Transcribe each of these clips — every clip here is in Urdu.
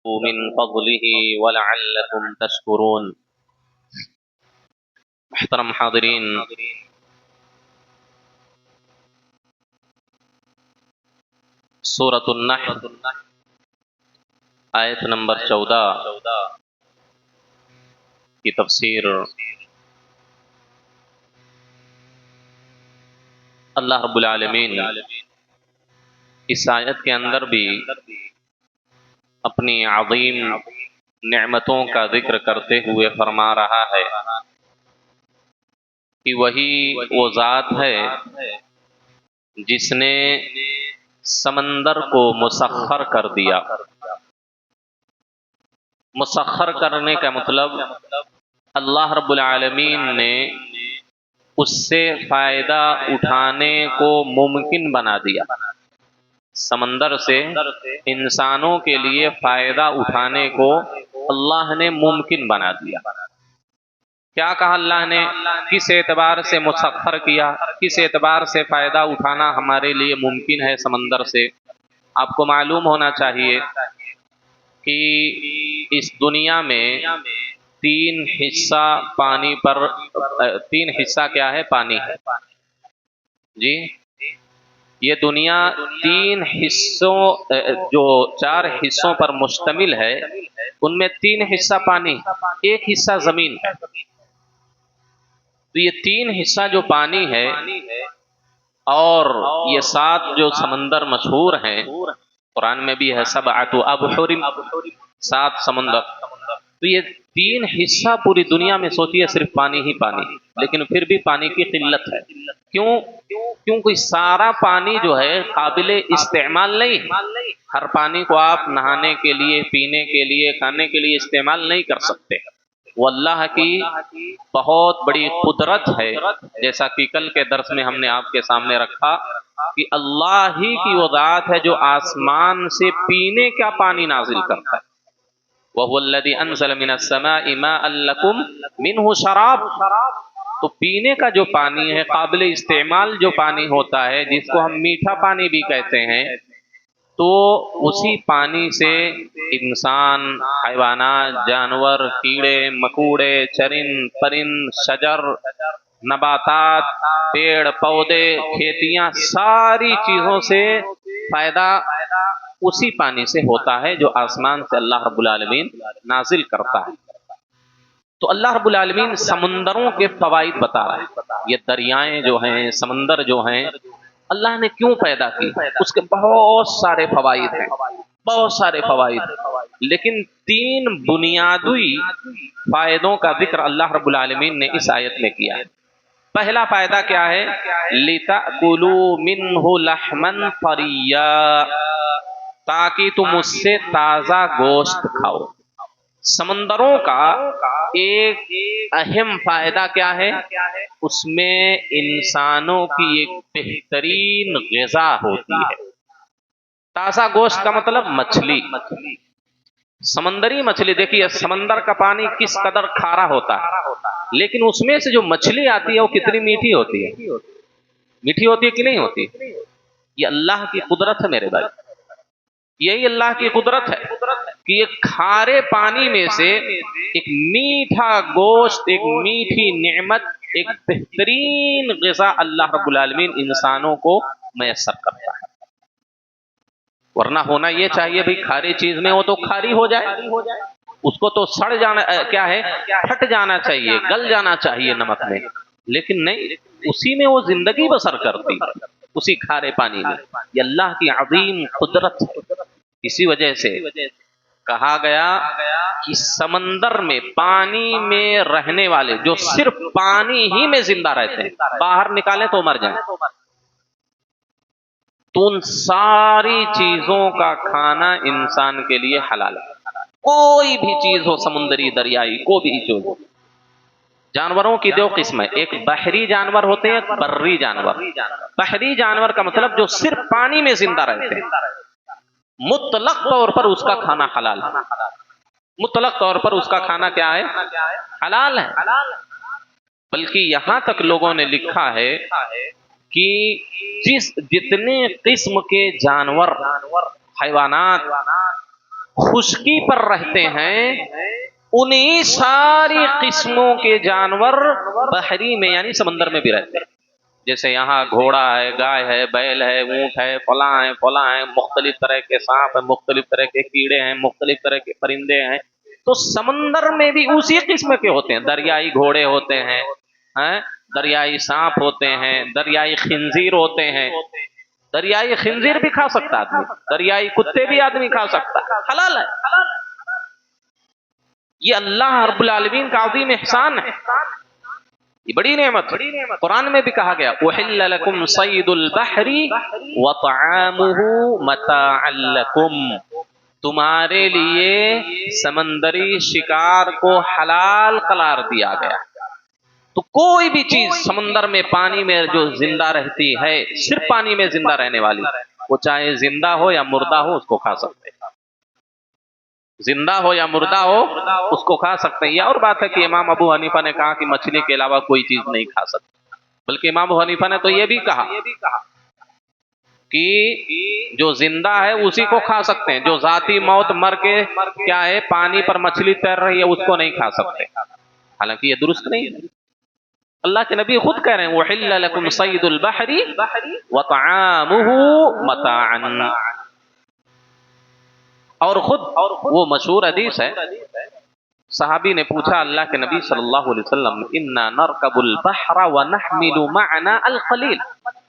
من فضله ولعلكم تشكرون۔ محترم حاضرین، سورۃ النحل آیت نمبر 14 کی تفسیر اللہ رب العالمین اس آیت کے اندر بھی اپنی عظیم نعمتوں کا ذکر کرتے ہوئے فرما رہا ہے کہ وہی وہ ذات ہے جس نے سمندر کو مسخر کر دیا۔ مسخر کرنے کا مطلب اللہ رب العالمین نے اس سے فائدہ اٹھانے کو ممکن بنا دیا۔ سمندر سے انسانوں کے لیے فائدہ اٹھانے کو اللہ نے ممکن بنا دیا۔ کیا کہا اللہ نے؟ کس اعتبار سے مسخر کیا، کس اعتبار سے فائدہ اٹھانا ہمارے لیے ممکن ہے سمندر سے؟ آپ کو معلوم ہونا چاہیے کہ اس دنیا میں تین حصہ کیا ہے؟ پانی ہے جی۔ یہ دنیا تین حصوں جو 4 حصوں پر مشتمل ہے، ان میں 3 حصہ پانی، 1 حصہ زمین ہے۔ تو یہ 3 حصہ جو پانی ہے اور یہ 7 جو سمندر مشہور ہیں، قرآن میں بھی ہے سبعۃ ابحر، 7 سمندر۔ تو یہ 3 حصہ پوری دنیا میں سوچیے صرف پانی ہی پانی، لیکن پھر بھی پانی کی قلت ہے۔ کیونکہ سارا پانی جو ہے قابل استعمال نہیں ہے۔ ہر پانی کو آپ نہانے کے لیے، پینے کے لیے، کھانے کے لیے استعمال نہیں کر سکتے۔ وہ اللہ کی بہت بڑی قدرت ہے، جیسا کہ کل کے درس میں ہم نے آپ کے سامنے رکھا کہ اللہ ہی کی وہ ذات ہے جو آسمان سے پینے کا پانی نازل کرتا ہے۔ وَهُوَ الَّذِي أَنزَلَ مِنَ السَّمَاءِ مَاءً لَكُمْ مِنْهُ شَرَابٌ۔ تو پینے کا جو پانی ہے، قابل استعمال جو پانی ہوتا ہے، جس کو ہم میٹھا پانی بھی کہتے ہیں، تو اسی پانی سے انسان، حیوانات، جانور، کیڑے مکوڑے، چرند پرند، شجر، نباتات، پیڑ پودے، کھیتیاں، ساری چیزوں سے فائدہ اسی پانی سے ہوتا ہے جو آسمان سے اللہ رب العالمین نازل کرتا ہے۔ تو اللہ رب العالمین سمندروں کے فوائد بتا رہا ہے۔ یہ دریائیں جو ہیں، سمندر جو ہیں، اللہ نے کیوں پیدا کی؟ اس کے بہت سارے فوائد ہیں، بہت سارے فوائد، لیکن 3 بنیادی فائدوں کا ذکر اللہ رب العالمین نے اس آیت میں کیا ہے۔ پہلا فائدہ کیا ہے؟ لِتَأْكُلُوا مِنْهُ لَحْمًا طَرِيًّا، تاکہ تم اس سے تازہ گوشت کھاؤ۔ سمندروں کا ایک اہم فائدہ کیا ہے؟ اس میں انسانوں کی ایک بہترین غذا ہوتی ہے۔ تازہ گوشت کا مطلب مچھلی، سمندری مچھلی۔ دیکھیے سمندر کا پانی کس قدر کھارا ہوتا ہے، لیکن اس میں سے جو مچھلی آتی ہے وہ کتنی میٹھی ہوتی ہے۔ میٹھی ہوتی ہے کہ نہیں ہوتی؟ یہ اللہ کی قدرت ہے میرے بھائی، یہی اللہ کی قدرت ہے کہ ایک کھارے پانی میں سے ایک میٹھا گوشت، ایک میٹھی نعمت، ایک بہترین غذا اللہ رب العالمین انسانوں کو میسر کرتا ہے۔ ورنہ ہونا یہ چاہیے بھی کھاری چیز میں ہو تو کھاری ہو جائے، اس کو تو سڑ جانا، کیا ہے، پھٹ جانا چاہیے، گل جانا چاہیے نمک میں، لیکن نہیں، اسی میں وہ زندگی بسر کرتی، اسی کھارے پانی میں۔ یہ اللہ کی عظیم قدرت ہے۔ اسی وجہ سے کہا گیا کہ سمندر میں، پانی میں رہنے والے جو صرف پانی ہی میں زندہ رہتے ہیں، باہر نکالیں تو مر جائیں، تو ان ساری چیزوں کا کھانا انسان کے لیے حلال ہے۔ کوئی بھی چیز ہو، سمندری، دریائی، کوئی بھی چیز ہو۔ جانوروں کی 2 قسمیں، ایک بحری جانور ہوتے ہیں، ایک بری جانور۔ بحری جانور کا مطلب جو صرف پانی میں زندہ رہتے ہیں، مطلق طور پر اس کا کھانا حلال ہے۔ مطلق طور پر اس کا کھانا کیا ہے؟ حلال ہے۔ بلکہ یہاں تک لوگوں نے لکھا ہے کہ جتنے قسم کے جانور، حیوانات خشکی پر رہتے ہیں، انہی ساری قسموں کے جانور بحری میں یعنی سمندر میں بھی رہتے ہیں. جیسے یہاں گھوڑا ہے، گائے ہے، بیل ہے، اونٹ ہے، فلاں ہیں، مختلف طرح کے سانپ ہیں، مختلف طرح کے کیڑے ہیں، مختلف طرح کے پرندے ہیں. تو سمندر میں بھی اسی قسم کے ہوتے ہیں. دریائی گھوڑے ہوتے ہیں، دریائی سانپ ہوتے ہیں، دریائی خنزیر ہوتے ہیں. دریائی خنزیر بھی کھا سکتا آدمی، دریائی کتے بھی آدمی کھا سکتا، حلال ہے. یہ اللہ رب العالمین کا عظیم احسان ہے، یہ بڑی نعمت ہے. قرآن میں بھی کہا گیا احل لکم صید البحر وطعامہ متاعا لکم، تمہارے لیے سمندری شکار کو حلال قرار دیا گیا. تو کوئی بھی چیز سمندر میں پانی میں جو زندہ رہتی ہے، صرف پانی میں زندہ رہنے والی، وہ چاہے زندہ ہو یا مردہ ہو اس کو کھا سکتے ہیں. زندہ ہو یا مردہ ہو اس کو کھا سکتے ہیں. یہ اور بات ہے کہ امام ابو حنیفہ نے کہا کہ مچھلی کے علاوہ کوئی چیز نہیں کھا سکتے، بلکہ امام ابو حنیفہ نے تو یہ بھی کہا کہ جو زندہ ہے اسی کو کھا سکتے ہیں، جو ذاتی موت مر کے کیا ہے پانی پر مچھلی تیر رہی ہے اس کو نہیں کھا سکتے. حالانکہ یہ درست نہیں ہے. اللہ کے نبی خود کہہ رہے ہیں وَحِلَّ لَكُمْ صَيْدُ الْبَحْرِ وَطَعَامُهُ مَتَاعًا. اور خود وہ مشہور حدیث ہے، صحابی نے پوچھا اللہ کے نبی صلی اللہ علیہ وسلم اِنَّا نَرْكَبُ الْبَحْرَ وَنَحْمِلُ مَعَنَا الْقَلِيلَ،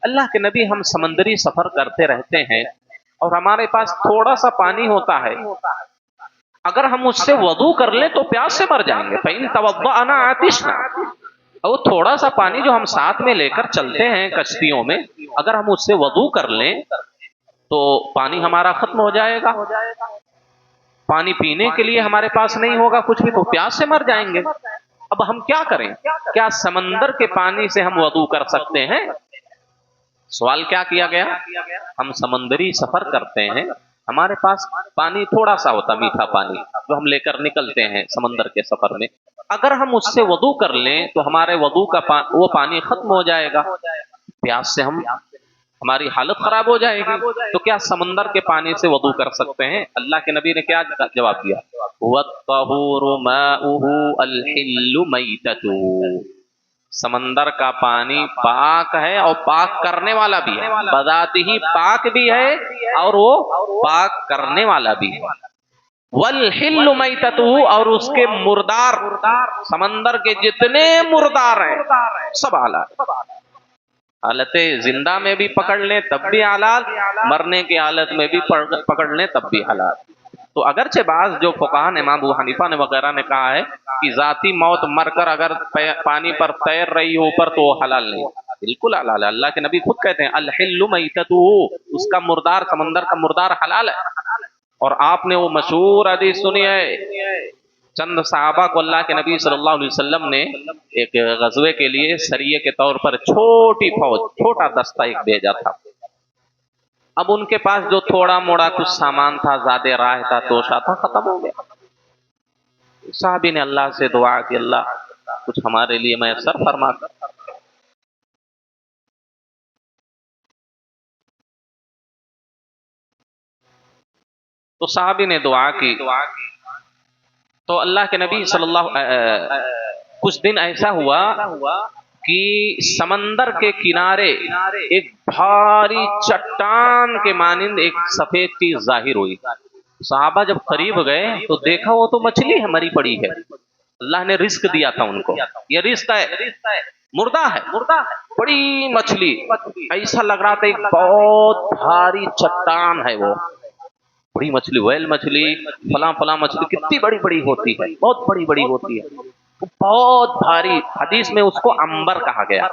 اللہ کے نبی ہم سمندری سفر کرتے رہتے ہیں اور ہمارے پاس تھوڑا سا پانی ہوتا ہے، اگر ہم اس سے وضو کر لیں تو پیاس سے مر جائیں گے. فَإِن تَوَضَّأْنَا عَطِشْنَا، اور تھوڑا سا پانی جو ہم ساتھ میں لے کر چلتے ہیں کشتیوں میں، اگر ہم اس سے وضو کر لیں تو پانی ہمارا ختم ہو جائے گا، پانی پینے کے لیے ہمارے پاس نہیں ہوگا کچھ بھی، تو پیاس سے مر جائیں گے. اب ہم کیا کریں؟ کیا سمندر کے پانی سے ہم وضو کر سکتے ہیں؟ سوال کیا کیا گیا؟ ہم سمندری سفر کرتے ہیں، ہمارے پاس پانی تھوڑا سا ہوتا، میٹھا پانی جو ہم لے کر نکلتے ہیں سمندر کے سفر میں، اگر ہم اس سے وضو کر لیں تو ہمارے وضو کا وہ پانی ختم ہو جائے گا، پیاس سے ہماری حالت خراب ہو جائے گی. تو کیا سمندر کے پانی سے وضو کر سکتے ہیں؟ اللہ کے نبی نے کیا جواب دیا؟ وَالطَّهُورُ مَاؤُهُ الْحِلُّ مَيْتَتُهُ، سمندر کا پانی پاک ہے اور پاک کرنے والا بھی ہے، بذات ہی پاک بھی ہے اور وہ پاک کرنے والا بھی ہے. وَالْحِلُّ مَيْتَتُهُ، اور اس کے مردار، سمندر کے جتنے مردار ہیں سب حلال، حالت زندہ میں بھی پکڑ لیں تب بھی حلال، مرنے کی حالت میں بھی پکڑ لیں تب بھی حلال. تو اگرچہ بعض جو فقہاء امام ابو حنیفہ نے وغیرہ نے کہا ہے کہ ذاتی موت مر کر اگر پانی پر تیر رہی ہو اوپر تو وہ حلال نہیں، بالکل حلال ہے. اللہ کے نبی خود کہتے ہیں الحل میتتہ، اس کا مردار، سمندر کا مردار حلال ہے. اور آپ نے وہ مشہور حدیث سنی ہے، چند صحابہ کو اللہ کے نبی صلی اللہ علیہ وسلم نے ایک غزوے کے لیے سریے کے طور پر چھوٹی فوج، چھوٹا دستہ ایک بھیجا تھا. اب ان کے پاس جو تھوڑا موڑا کچھ سامان تھا، زیادہ راہ تھا، توشا تھا، ختم ہو گیا. صحابی نے اللہ سے دعا کہ اللہ کچھ ہمارے لیے میسر فرما. تو صحابی نے دعا کی تو اللہ کے نبی صلی اللہ کچھ دن ایسا ہوا کہ سمندر کے کنارے ایک بھاری چٹان کے مانند ایک سفید چیز ظاہر ہوئی. صحابہ جب قریب گئے تو دیکھا وہ تو مچھلی ہے، مری پڑی ہے. اللہ نے رزق دیا تھا ان کو، یہ رزق ہے، مردہ ہے، بڑی مچھلی. ایسا لگ رہا تھا ایک بہت بھاری چٹان ہے، وہ بڑی مچھلی، ویل مچھلی، فلاں مچھلی، کتنی بڑی بڑی ہوتی ہے، بہت بڑی بڑی ہوتی ہے، بہت بھاری. حدیث میں اس کو عنبر کہا گیا،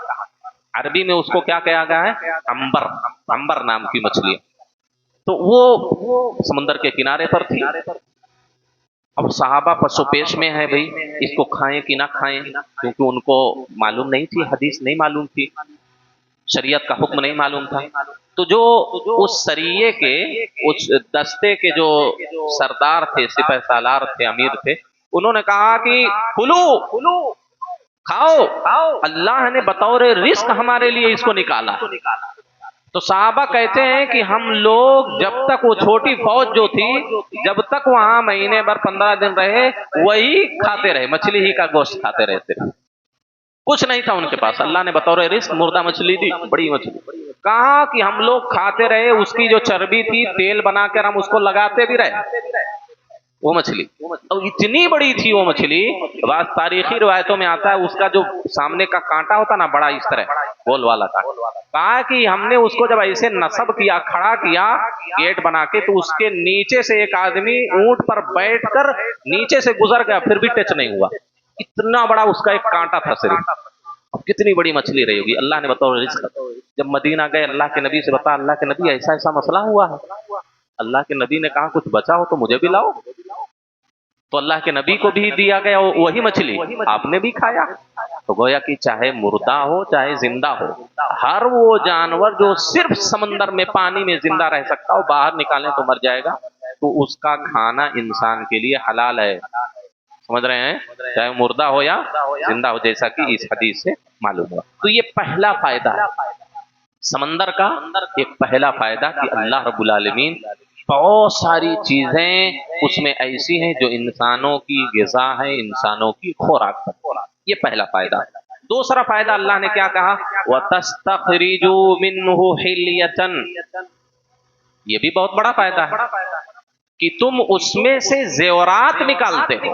عربی میں اس کو کیا کہا گیا ہے؟ عنبر نام کی مچھلی. تو وہ سمندر کے کنارے پر تھی. اب صحابہ پسو پیش میں ہے بھئی اس کو کھائیں کہ نہ کھائیں، کیونکہ ان کو معلوم نہیں تھی، حدیث نہیں معلوم تھی، شریعت کا حکم نہیں معلوم تھا. تو جو اس سریے کے، اس دستے کے جو سردار تھے، سپہ سالار تھے، امیر تھے، انہوں نے کہا کہ کھلو، کھاؤ، اللہ نے بطور رزق ہمارے لیے اس کو نکالا. تو صحابہ کہتے ہیں کہ ہم لوگ جب تک وہ چھوٹی فوج جو تھی جب تک وہاں مہینے بھر 15 دن رہے وہی کھاتے رہے، مچھلی ہی کا گوشت کھاتے رہتے، کچھ نہیں تھا ان کے پاس۔ اللہ نے بطور رزق مردہ مچھلی دی، بڑی مچھلی، کہا کہ ہم لوگ کھاتے رہے، اس کی جو چربی تھی تیل بنا کر ہم اس کو لگاتے بھی رہے، وہ مچھلی اور اتنی بڑی تھی وہ مچھلی، بعض تاریخی روایتوں میں آتا ہے اس کا جو سامنے کا کانٹا ہوتا نا بڑا اس طرح گول والا کانٹا، کہا کہ ہم نے اس کو جب ایسے نصب کیا، کھڑا کیا گیٹ بنا کے، تو اس کے نیچے سے ایک آدمی اونٹ پر بیٹھ کر نیچے سے گزر گیا، پھر بھی ٹچ نہیں ہوا، اتنا بڑا اس کا ایک کانٹا تھا صرف۔ اب کتنی بڑی مچھلی رہی ہوگی، اللہ نے بطور رزق۔ جب مدینہ گئے اللہ کے نبی سے بتا، اللہ کے نبی ایسا ایسا مسئلہ ہوا ہے، اللہ کے نبی نے کہا کچھ بچا ہو تو مجھے بھی لاؤ، تو اللہ کے نبی کو بھی دیا گیا وہی مچھلی، آپ نے بھی کھایا۔ تو گویا کہ چاہے مردہ ہو چاہے زندہ ہو، ہر وہ جانور جو صرف سمندر میں پانی میں زندہ رہ سکتا ہو باہر نکالیں تو مر جائے گا، تو اس کا کھانا انسان کے لیے حلال ہے، سمجھ رہے ہیں، چاہے مردہ ہو یا زندہ ہو، جیسا کہ اس حدیث سے معلوم ہوا۔ تو یہ پہلا فائدہ ہے سمندر کا، ایک پہلا فائدہ کہ اللہ رب العالمین بہت ساری چیزیں اس میں ایسی ہیں جو انسانوں کی غذا ہے، انسانوں کی خوراک ہے، یہ پہلا فائدہ۔ دوسرا فائدہ اللہ نے کیا کہا، وَتَسْتَخْرِجُوا مِنْهُ حِلْيَةً، یہ بھی بہت بڑا فائدہ ہے کہ تم اس میں سے زیورات نکالتے ہو۔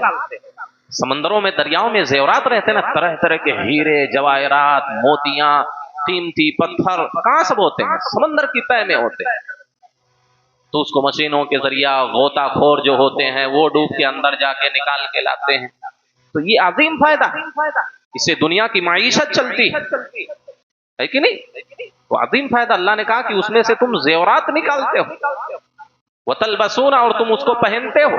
سمندروں میں دریاؤں میں زیورات رہتے نا، طرح طرح کے ہیرے جواہرات موتیاں قیمتی پتھر کہاں سب ہوتے ہیں، سمندر کی تہہ میں ہوتے ہیں، تو اس کو مشینوں کے ذریعہ غوطہ خور جو ہوتے ہیں وہ ڈوب کے اندر جا کے نکال کے لاتے ہیں، تو یہ عظیم فائدہ ہے، اس سے دنیا کی معیشت چلتی ہے کہ نہیں، وہ عظیم فائدہ۔ اللہ نے کہا کہ اس میں سے تم زیورات نکالتے ہو، وَتَلْبَسُونَ، اور تم اس کو پہنتے ہو،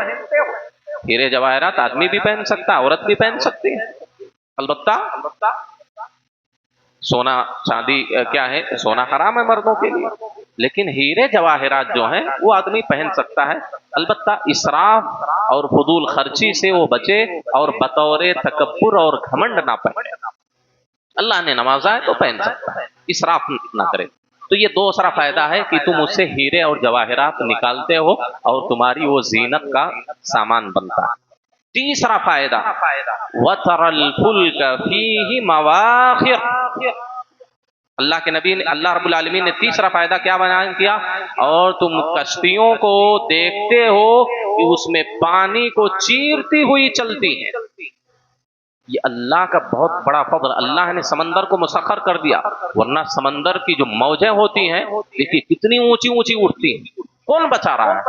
ہیرے جواہرات آدمی بھی پہن سکتا، عورت بھی پہن سکتی ہے، البتہ سونا چاندی کیا ہے، سونا حرام ہے مردوں کے لیے، لیکن ہیرے جواہرات جو ہیں وہ آدمی پہن سکتا ہے، البتہ اسراف اور فضول خرچی سے وہ بچے اور بطور تکبر اور گھمنڈ نہ پہنے، اللہ نے نوازا ہے تو پہن سکتا ہے، اسراف نہ کرے۔ تو یہ دوسرا فائدہ ہے کہ تم اس سے ہیرے اور جواہرات نکالتے ہو اور تمہاری وہ زینت کا سامان بنتا ہے۔ تیسرا فائدہ وَتَرَى الْفُلْكَ فِيهِ مَوَاخِرَ، اللہ کے نبی نے، اللہ رب العالمین نے تیسرا فائدہ کیا بیان کیا، اور تم کشتیوں کو دیکھتے ہو کہ اس میں پانی کو چیرتی ہوئی چلتی ہیں، یہ اللہ کا بہت بڑا فضل، اللہ نے سمندر کو مسخر کر دیا، ورنہ سمندر کی جو موجیں ہوتی ہیں دیکھیے کتنی اونچی اونچی اٹھتی ہیں، کون بچا رہا ہے،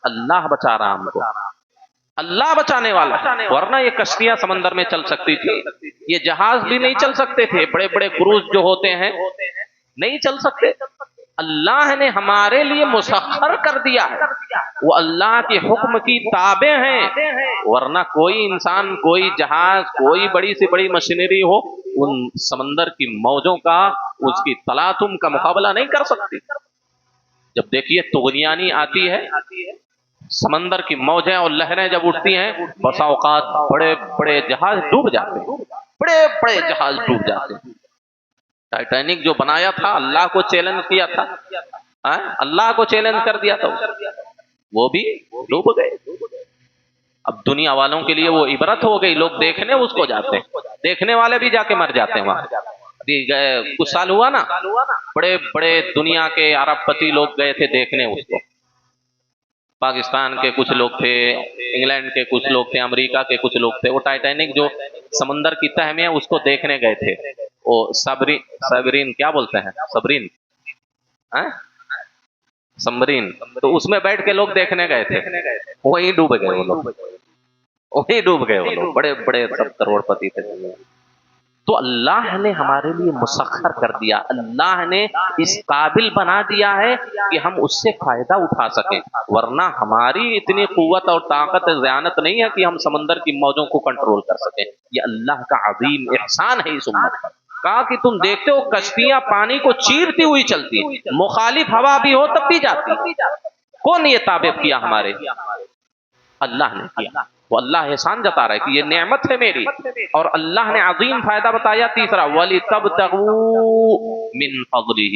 اللہ بچا رہا ہم کو، اللہ بچانے والا، ورنہ یہ کشتیاں سمندر میں چل سکتی تھی، یہ جہاز بھی نہیں چل سکتے تھے، بڑے بڑے کروز جو ہوتے ہیں نہیں چل سکتے، اللہ نے ہمارے لیے مسخر کر دیا ہے، وہ اللہ کے حکم کی تابع ہیں، ورنہ کوئی انسان، کوئی جہاز، کوئی بڑی سے بڑی مشینری ہو ان سمندر کی موجوں کا، اس کی تلاطم کا مقابلہ نہیں کر سکتی۔ جب دیکھیے طغیانی آتی ہے، سمندر کی موجیں اور لہریں جب اٹھتی ہیں، بسا اوقات بڑے بڑے جہاز ڈوب جاتے ہیں، بڑے بڑے جہاز ڈوب جاتے ہیں۔ ٹائٹینک جو بنایا تھا اللہ کو چیلنج کیا تھا، اللہ کو چیلنج کر دیا تھا، وہ بھی ڈوب گئے۔ اب دنیا والوں کے لیے وہ عبرت ہو گئی، لوگ دیکھنے اس کو جاتے ہیں، دیکھنے والے بھی جا کے مر جاتے ہیں وہاں۔ ابھی گئے کچھ سال ہوا نا، بڑے بڑے دنیا کے ارب پتی لوگ گئے تھے دیکھنے اس کو، پاکستان کے کچھ لوگ تھے، انگلینڈ کے کچھ لوگ تھے، امریکہ کے کچھ لوگ تھے، وہ ٹائٹینک جو سمندر کی تہ میں ہے اس کو دیکھنے گئے تھے، وہ سبرین کیا بولتے ہیں، سبرین سمرین، تو اس میں بیٹھ کے لوگ دیکھنے گئے تھے، وہیں ڈوب گئے وہ لوگ، وہیں ڈوب گئے وہ لوگ، بڑے بڑے سب کروڑ پتی تھے۔ تو اللہ نے ہمارے لیے مسخر کر دیا، اللہ نے اس قابل بنا دیا ہے کہ ہم اس سے فائدہ اٹھا سکیں، ورنہ ہماری اتنی قوت اور طاقت ذہانت نہیں ہے کہ ہم سمندر کی موجوں کو کنٹرول کر سکیں، یہ اللہ کا عظیم احسان ہے اس امت پر۔ کہا کہ تم دیکھتے ہو کشتیاں پانی کو چیرتی ہوئی چلتی، مخالف ہوا بھی ہو تب بھی جاتی، کون یہ تابع کیا ہمارے، اللہ نے کیا، وہ اللہ احسان جتا رہا ہے کہ یہ نعمت ہے میری۔ اور اللہ نے عظیم فائدہ بتایا تیسرا، وَلِتَبْتَغُوا مِن فَضْلِهِ،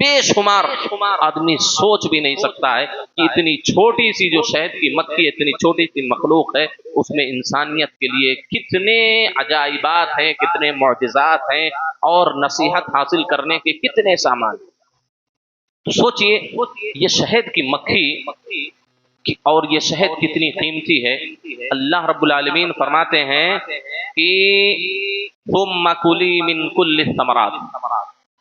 بے شمار آدمی سوچ بھی نہیں سکتا ہے کہ اتنی چھوٹی سی جو شہد کی مکھی، اتنی چھوٹی سی مخلوق ہے، اس میں انسانیت کے لیے کتنے عجائبات ہیں، کتنے معجزات ہیں، اور نصیحت حاصل کرنے کے کتنے سامان۔ تو سوچئے یہ شہد کی مکھی اور یہ شہد کتنی قیمتی ہے۔ اللہ رب العالمین فرماتے ہیں کہ ثم کلی من کل الثمرات،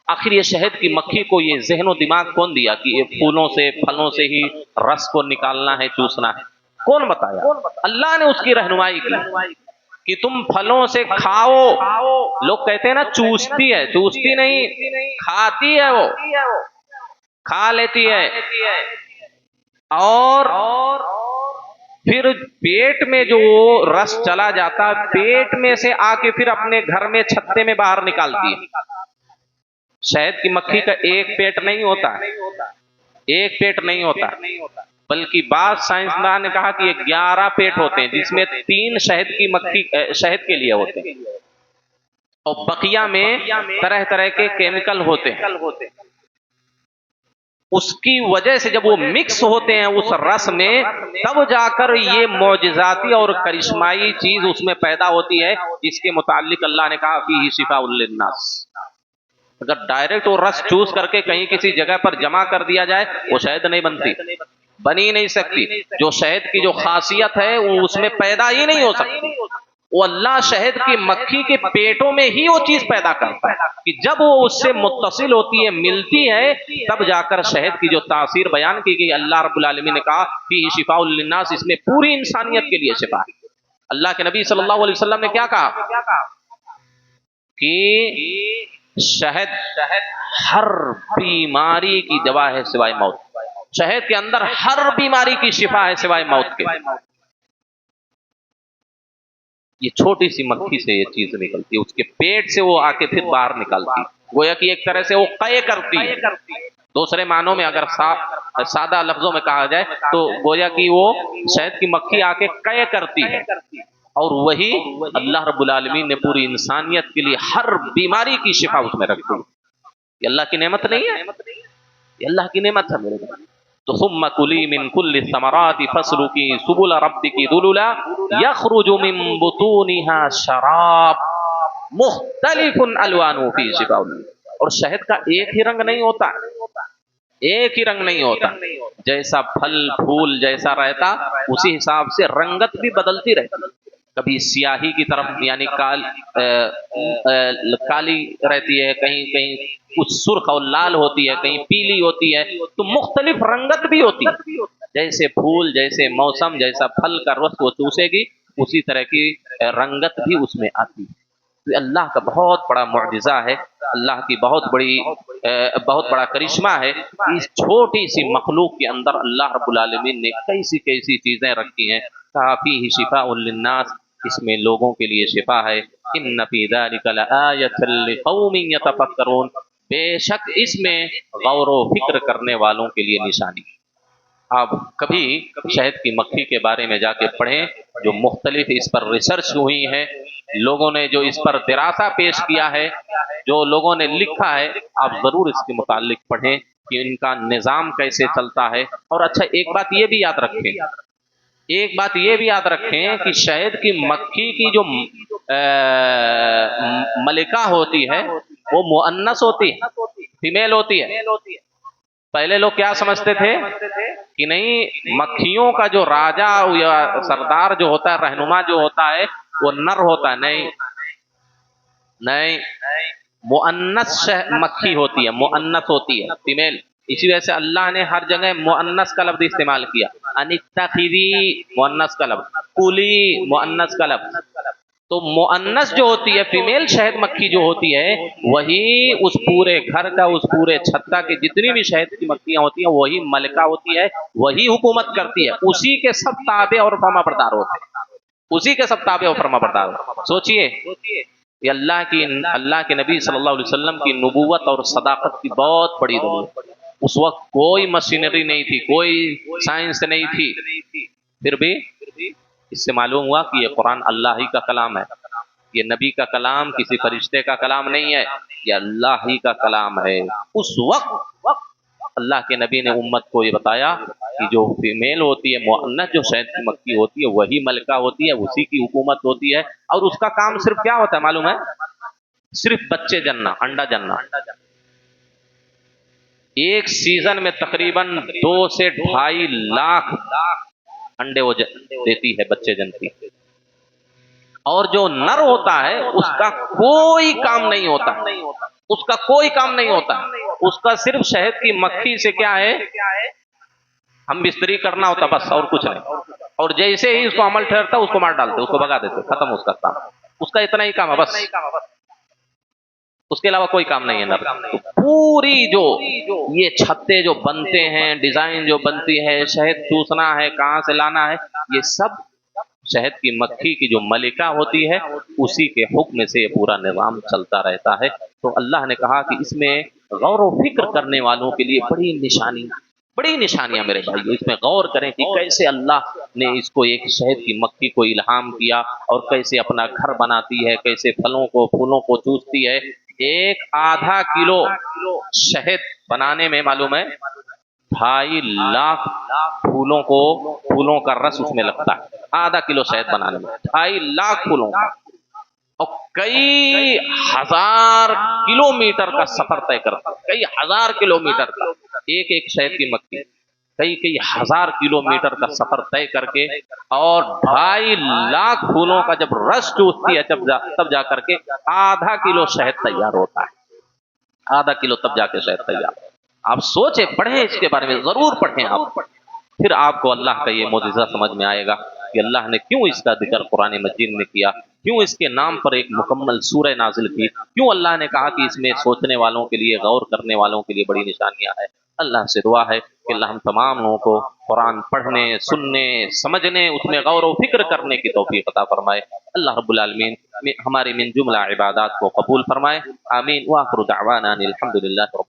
آخر یہ شہد کی مکھی کو یہ ذہن و دماغ کون دیا کہ یہ پھولوں سے پھلوں سے ہی رس کو نکالنا ہے، چوسنا ہے؟ کون بتایا؟ اللہ نے اس کی رہنمائی کی کہ تم پھلوں سے کھاؤ۔ لوگ کہتے ہیں نا چوستی ہے، چوستی نہیں، کھاتی ہے، وہ کھا لیتی ہے، اور پھر پیٹ میں جو رس چلا جاتا، پیٹ میں سے آ کے پھر اپنے گھر میں چھتے میں باہر نکالتی ہے۔ شہد کی مکھی کا ایک پیٹ نہیں ہوتا، ایک پیٹ نہیں ہوتا، بلکہ بعض سائنسدان نے کہا کہ یہ 11 پیٹ ہوتے ہیں، جس میں 3 شہد کی مکھی شہد کے لیے ہوتے ہیں، اور بقیہ میں طرح طرح کے کیمیکل ہوتے ہیں۔ اس کی وجہ سے جب وہ مکس ہوتے ہیں اس رس میں، تب جا کر یہ معجزاتی اور کرشمائی چیز اس میں پیدا ہوتی ہے، جس کے متعلق اللہ نے کہا فیہ شفاء للناس۔ اگر ڈائریکٹ وہ رس چوس کر کے کہیں کسی جگہ پر جمع کر دیا جائے، وہ شہد نہیں بنتی، بنی نہیں سکتی۔ جو شہد کی جو خاصیت ہے وہ اس میں پیدا ہی نہیں ہو سکتی، وہ اللہ شہد کی مکھی کے پیٹوں میں ہی وہ چیز پیدا کرتا ہے کہ جب وہ اس سے متصل ہوتی ہے، ملتی ہے، تب جا کر شہد کی جو تاثیر بیان کی گئی، اللہ رب العالمین نے کہا فیہ شفاء للناس، اس میں پوری انسانیت کے لیے شفا ہے۔ اللہ کے نبی صلی اللہ علیہ وسلم نے کیا کہا کہ شہد ہر بیماری کی دوا ہے سوائے موت۔ شہد کے اندر ہر بیماری کی شفا ہے سوائے موت کے۔ یہ چھوٹی سی مکھی سے یہ چیز نکلتی ہے، اس کے پیٹ سے وہ آ کے پھر باہر نکالتی ہے، گویا کہ ایک طرح سے وہ قے کرتی ہے۔ دوسرے معنوں میں اگر سادہ لفظوں میں کہا جائے تو گویا کہ وہ شہد کی مکھی آ کے قے کرتی ہے، اور وہی اللہ رب العالمین نے پوری انسانیت کے لیے ہر بیماری کی شفا اس میں رکھی۔ یہ اللہ کی نعمت نہیں ہے، یہ اللہ کی نعمت ہے میرے بھائی۔ تو ثم کلی من کل الثمرات فاسلکی سبل ربک ذللا یخرج من بطونها شراب مختلف الوانه فیہ شفاء للناس۔ اور شہد کا ایک ہی رنگ نہیں ہوتا، ایک ہی رنگ نہیں ہوتا، جیسا پھل پھول جیسا رہتا اسی حساب سے رنگت بھی بدلتی رہتی، کبھی سیاہی کی طرف یعنی کالی رہتی ہے، کہیں کہیں کچھ سرخ اور لال ہوتی ہے، کہیں پیلی ہوتی ہے، تو مختلف رنگت بھی ہوتی ہے۔ جیسے پھول، جیسے موسم، جیسا پھل کا رس وہ چوسے گی، اسی طرح کی رنگت بھی اس میں آتی ہے۔ تو اللہ کا بہت بڑا معجزہ ہے، اللہ کی بہت بڑا کرشمہ ہے، اس چھوٹی سی مخلوق کے اندر اللہ رب العالمین نے کیسی کیسی چیزیں رکھی ہیں۔ فیہ شفاء للناس، اس میں لوگوں کے لیے شفا ہے۔ ان فی ذلک لآیۃ لقوم یتفکرون، بے شک اس میں غور و فکر کرنے والوں کے لیے نشانی۔ آپ کبھی شہد کی مکھی کے بارے میں جا کے پڑھیں، جو مختلف اس پر ریسرچ ہوئی ہے، لوگوں نے جو اس پر دراسہ پیش کیا ہے، جو لوگوں نے لکھا ہے، آپ ضرور اس کے متعلق پڑھیں کہ ان کا نظام کیسے چلتا ہے۔ اور اچھا ایک بات یہ بھی یاد رکھیں، ایک بات یہ بھی یاد رکھیں کہ شہد کی مکھی کی جو ملکہ ہوتی ہے وہ مؤنث ہوتی ہے، فیمیل ہوتی ہے۔ پہلے لوگ کیا سمجھتے تھے کہ نہیں، مکھیوں کا جو راجا یا سردار جو ہوتا ہے، رہنما جو ہوتا ہے، وہ نر ہوتا ہے۔ نہیں نہیں، مؤنث مکھی ہوتی ہے، مؤنث ہوتی ہے، فیمیل۔ اسی وجہ سے اللہ نے ہر جگہ مؤنث کا لفظ استعمال کیا، انتخذی مؤنث کا لفظ، کلی مؤنث کا لفظ۔ تو مؤنث جو ہوتی ہے، فیمیل شہد مکھی جو ہوتی ہے، وہی اس پورے گھر کا، اس پورے چھتا کے جتنی بھی شہد کی مکھیاں ہوتی ہیں، وہی ملکہ ہوتی ہے، وہی حکومت کرتی ہے، اسی کے سب تابع اور فرما بردار ہوتے ہیں، اسی کے سب تابع اور فرما بردار ہوتے ہیں۔ سوچئے یہ اللہ کے نبی صلی اللہ علیہ وسلم کی نبوت اور صداقت کی بہت بڑی دلیل۔ اس وقت کوئی مشینری نہیں تھی، کوئی سائنس نہیں تھی، پھر بھی اس سے معلوم ہوا کہ یہ قرآن اللہ ہی کا کلام ہے۔ یہ نبی کا کلام کسی فرشتے کا کلام نہیں ہے، یہ اللہ ہی کا کلام ہے۔ اس وقت اللہ کے نبی نے امت کو یہ بتایا کہ جو فیمیل ہوتی ہے، مؤنث جو شہد کی مکھی ہوتی ہے، وہی ملکہ ہوتی ہے، اسی کی حکومت ہوتی ہے، اور اس کا کام صرف کیا ہوتا ہے معلوم ہے؟ صرف بچے جننا، انڈا جننا۔ ایک سیزن میں تقریباً 2 سے 2.5 لاکھ انڈے وہ دیتی ہے، بچے جنتی۔ اور جو نر ہوتا ہے اس کا کوئی کام نہیں ہوتا، اس کا کوئی کام نہیں ہوتا، اس کا صرف شہد کی مکھی سے کیا ہے، ہم بستری کرنا ہوتا بس، اور کچھ نہیں۔ اور جیسے ہی اس کو عمل ٹھہرتا اس کو مار ڈالتے، اس کو بگا دیتے، ختم اس کا کام، اس کا اتنا ہی کام ہے بس، اس کے علاوہ کوئی کام نہیں ہے نر۔ تو پوری جو یہ چھتے جو بنتے ہیں، ڈیزائن جو بنتی ہے، شہد چوسنا ہے، کہاں سے لانا ہے، یہ سب شہد کی مکھی کی جو ملکہ ہوتی ہے اسی کے حکم سے یہ پورا نظام چلتا رہتا ہے۔ تو اللہ نے کہا کہ اس میں غور و فکر کرنے والوں کے لیے بڑی نشانیاں میرے بھائی، اس میں غور کریں کہ کیسے اللہ نے اس کو ایک شہد کی مکھی کو الہام کیا، اور کیسے اپنا گھر بناتی ہے، کیسے پھلوں کو پھولوں کو چوستی ہے۔ ایک آدھا کلو شہد بنانے میں معلوم ہے 2.5 لاکھ پھولوں کا رس اس میں لگتا ہے، آدھا کلو شہد بنانے میں 2.5 لاکھ پھولوں کا، اور کئی ہزار کلومیٹر کا سفر طے کرتا، کئی ہزار کلومیٹر کا ایک شہد کی مکھی، کئی ہزار کلومیٹر کا سفر طے کر کے، اور 2.5 لاکھ پھولوں کا جب رس چوستی ہے تب جا کر کے آدھا کلو شہد تیار ہوتا ہے، آدھا کلو تب جا کے شہد تیار ہوتا ہے۔ آپ سوچیں، پڑھیں اس کے بارے میں، ضرور پڑھیں آپ، پھر آپ کو اللہ کا یہ معجزہ سمجھ میں آئے گا کہ اللہ نے کیوں اس کا ذکر قرآن مجید میں کیا، کیوں اس کے نام پر ایک مکمل سورہ نازل کی، کیوں اللہ نے کہا کہ اس میں سوچنے والوں کے لیے، غور کرنے والوں کے لیے بڑی نشانیاں ہیں۔ اللہ سے دعا ہے کہ اللہ ہم تمام لوگوں کو قرآن پڑھنے، سننے، سمجھنے، اس میں غور و فکر کرنے کی توفیق عطا فرمائے۔ اللہ رب العالمین ہماری من جملہ عبادات کو قبول فرمائے، آمین۔ وآخر دعوانا الحمدللہ رب